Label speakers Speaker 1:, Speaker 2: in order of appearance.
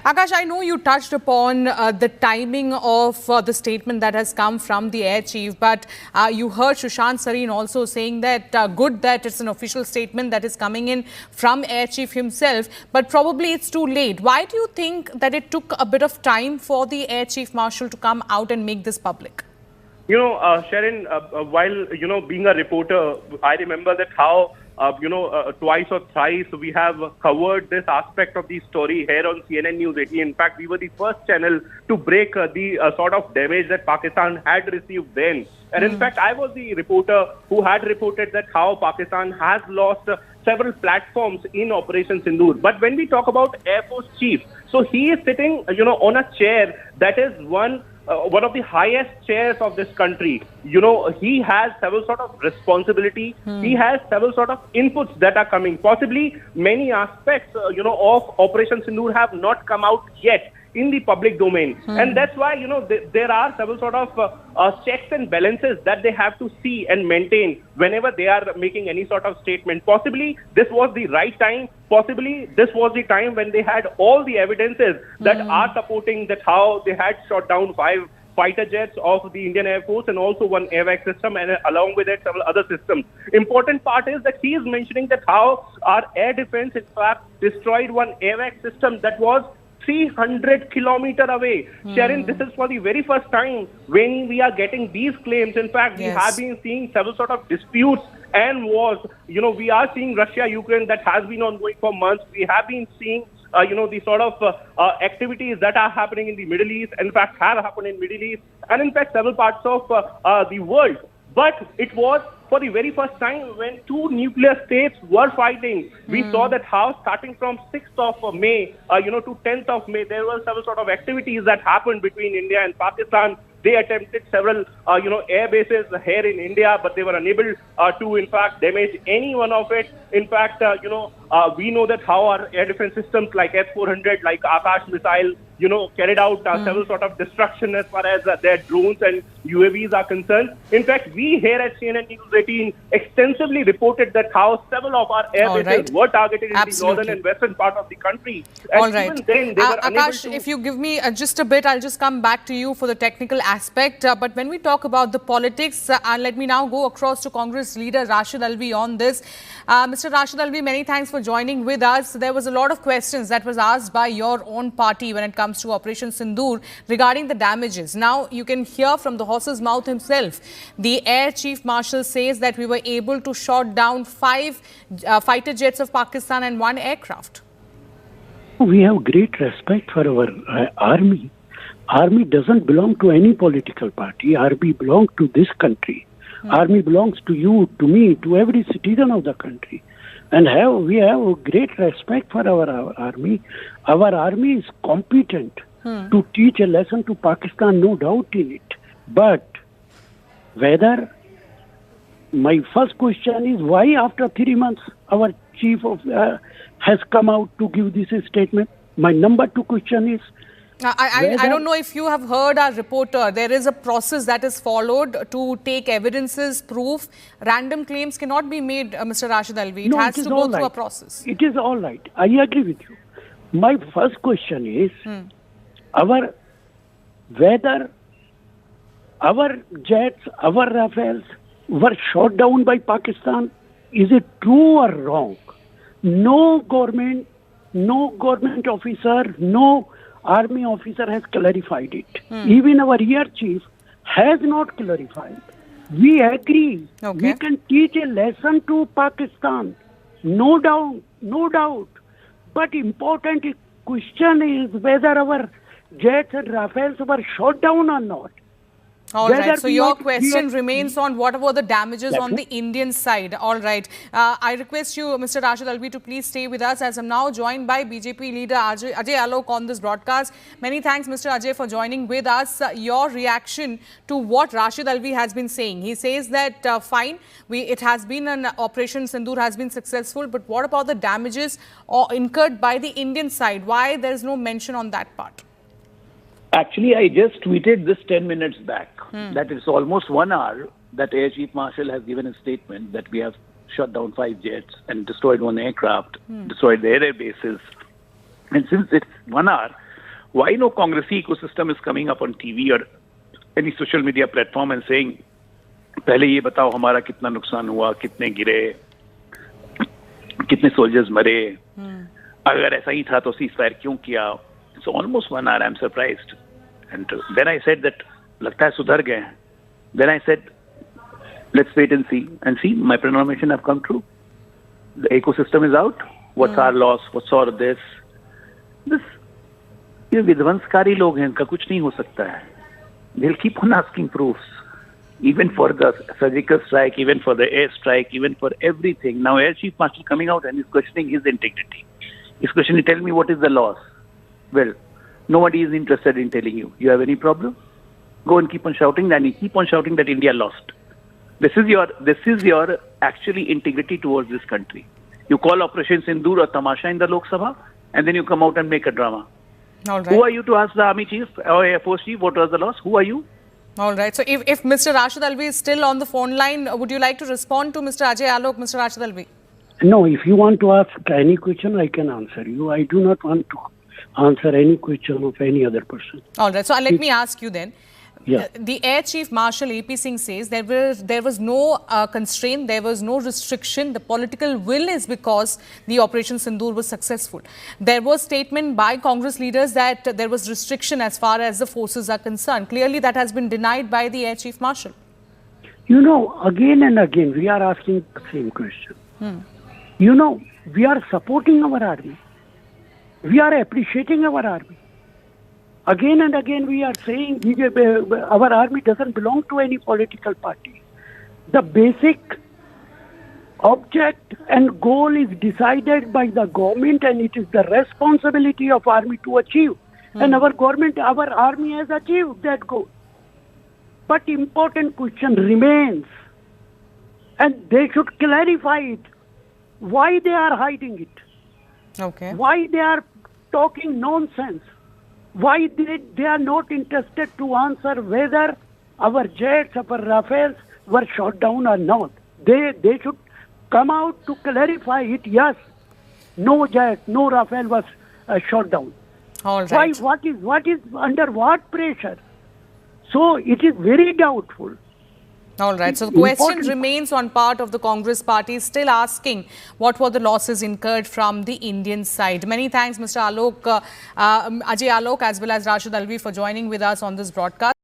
Speaker 1: Akash, I know you touched upon the timing of the statement that has come from the Air Chief, but you heard Sushant Sareen also saying that good that it's an official statement that is coming in from Air Chief himself, but probably it's too late. Why do you think that it took a bit of time for the Air Chief Marshal to come out and make this public?
Speaker 2: Sharon, while, being a reporter, I remember that how, twice or thrice we have covered this aspect of the story here on CNN News 18. In fact, we were the first channel to break the sort of damage that Pakistan had received then. And in fact, I was the reporter who had reported that how Pakistan has lost several platforms in Operation Sindoor. But when we talk about Air Force Chief, so he is sitting, on a chair that is one of the highest chairs of this country. He has several sort of responsibility. He has several sort of inputs that are coming. Possibly many aspects, of Operation Sindoor have not come out yet in the public domain. And that's why, there are several sort of checks and balances that they have to see and maintain whenever they are making any sort of statement. Possibly this was the right time. Possibly this was the time when they had all the evidences that are supporting that how they had shot down 5 fighter jets of the Indian Air Force and also 1 AWACS system, and along with it several other systems. Important part is that he is mentioning that how our air defense in fact destroyed 1 AWACS system that was 300 kilometers away. Sharon, this is for the very first time when we are getting these claims. In fact, we have been seeing several sort of disputes and wars. We are seeing Russia-Ukraine that has been ongoing for months. We have been seeing, the sort of activities that are happening in the Middle East, in fact, have happened in Middle East and in fact several parts of the world. But it was for the very first time when 2 nuclear states were fighting. We saw that how starting from 6th of May, to 10th of May, there were several sort of activities that happened between India and Pakistan. They attempted several, air bases here in India, but they were unable to, in fact, damage any one of it. In fact, we know that how our air defense systems like S-400, like Akash missile, carried out several sort of destruction as far as their drones and UAVs are concerned. In fact, we here at CNN News 18 extensively reported that how several of our air bases were targeted in the northern and western part of the country. And even then, they were
Speaker 1: Akash, if you give me just a bit, I'll just come back to you for the technical aspect. But when we talk about the politics, let me now go across to Congress leader Rashid Alvi on this. Mr. Rashid Alvi, many thanks for joining with us. There was a lot of questions that was asked by your own party when it comes to Operation Sindoor regarding the damages. Now, you can hear from the horse's mouth himself. The Air Chief Marshal says that we were able to shot down 5 fighter jets of Pakistan and 1 aircraft.
Speaker 3: We have great respect for our army. Army doesn't belong to any political party. Army belongs to this country. Army belongs to you, to me, to every citizen of the country. And we have great respect for our army. Our army is competent to teach a lesson to Pakistan, no doubt in it. But whether, my first question is why after 3 months our chief has come out to give this statement? My number 2 question is,
Speaker 1: I don't know if you have heard our reporter. There is a process that is followed to take evidences, proof. Random claims cannot be made, Mr. Rashid Alvi. It has to go through a process.
Speaker 3: It is all right. I agree with you. My first question is, whether our jets, our Rafales were shot down by Pakistan, is it true or wrong? No government officer, no army officer has clarified it. Even our Air Chief has not clarified. We agree. We can teach a lesson to Pakistan. No doubt. But important question is whether our jets and Rafales were shot down or not.
Speaker 1: All right. So your question remains on what were the damages on the Indian side. All right. I request you, Mr. Rashid Alvi, to please stay with us as I'm now joined by BJP leader Ajay Alok on this broadcast. Many thanks, Mr. Ajay, for joining with us. Your reaction to what Rashid Alvi has been saying. He says that fine, it has been an Operation Sindoor has been successful, but what about the damages incurred by the Indian side? Why there is no mention on that part?
Speaker 4: Actually, I just tweeted this 10 minutes back. That it's almost 1 hour that Air Chief Marshal has given a statement that we have shot down 5 jets and destroyed 1 aircraft, destroyed the air bases. And since it's 1 hour, why no Congressy ecosystem is coming up on TV or any social media platform and saying, पहले ये बताओ हमारा कितना नुकसान हुआ, कितने गिरे, कितने soldiers मरे, अगर ऐसा ही था तो ceasefire क्यों किया? So almost 1 hour, I'm surprised. And then I said that लगता है सुधर गए हैं. Then I said, let's wait and see. And see, my premonition have come true. The ecosystem is out. What's our loss? What's all of this? ये विध्वंसकारी लोग हैं, इनका कुछ नहीं हो सकता है. They'll keep on asking proofs. Even for the surgical strike, even for the air strike, even for everything. Now Air Chief Marshal coming out and is questioning his integrity. He's questioning, tell me what is the loss? Well, nobody is interested in telling you. You have any problem? Go and keep on shouting, and you keep on shouting that India lost. This is your actually integrity towards this country. You call Operation Sindoor a tamasha in the Lok Sabha, and then you come out and make a drama.
Speaker 1: All right.
Speaker 4: Who are you to ask the Army Chief or Air Force Chief what was the loss? Who are you?
Speaker 1: All right. So if Mr. Rashid Alvi is still on the phone line, would you like to respond to Mr. Ajay Alok, Mr. Rashid Alvi?
Speaker 3: No, if you want to ask any question, I can answer you. I do not want to answer any question of any other person.
Speaker 1: All right. So let me ask you then.
Speaker 3: Yeah.
Speaker 1: The Air Chief Marshal AP Singh says there was no constraint, there was no restriction. The political will is because the Operation Sindoor was successful. There was statement by Congress leaders that there was restriction as far as the forces are concerned. Clearly, that has been denied by the Air Chief Marshal.
Speaker 3: You know, again and again, we are asking the same question. You know, we are supporting our army. We are appreciating our army. Again and again, we are saying our army doesn't belong to any political party. The basic object and goal is decided by the government, and it is the responsibility of army to achieve. And our army has achieved that goal. But important question remains, and they should clarify it. Why they are hiding it?
Speaker 1: Okay.
Speaker 3: Why they are talking nonsense? Why they are not interested to answer whether our jets, our Rafales were shot down or not? They should come out to clarify it. Yes, no jet, no Rafale was shot down.
Speaker 1: All right.
Speaker 3: Why? What is under what pressure? So it is very doubtful.
Speaker 1: All right. So the question remains on part of the Congress party, still asking what were the losses incurred from the Indian side. Many thanks, Mr. Alok, Ajay Alok, as well as Rashid Alvi for joining with us on this broadcast.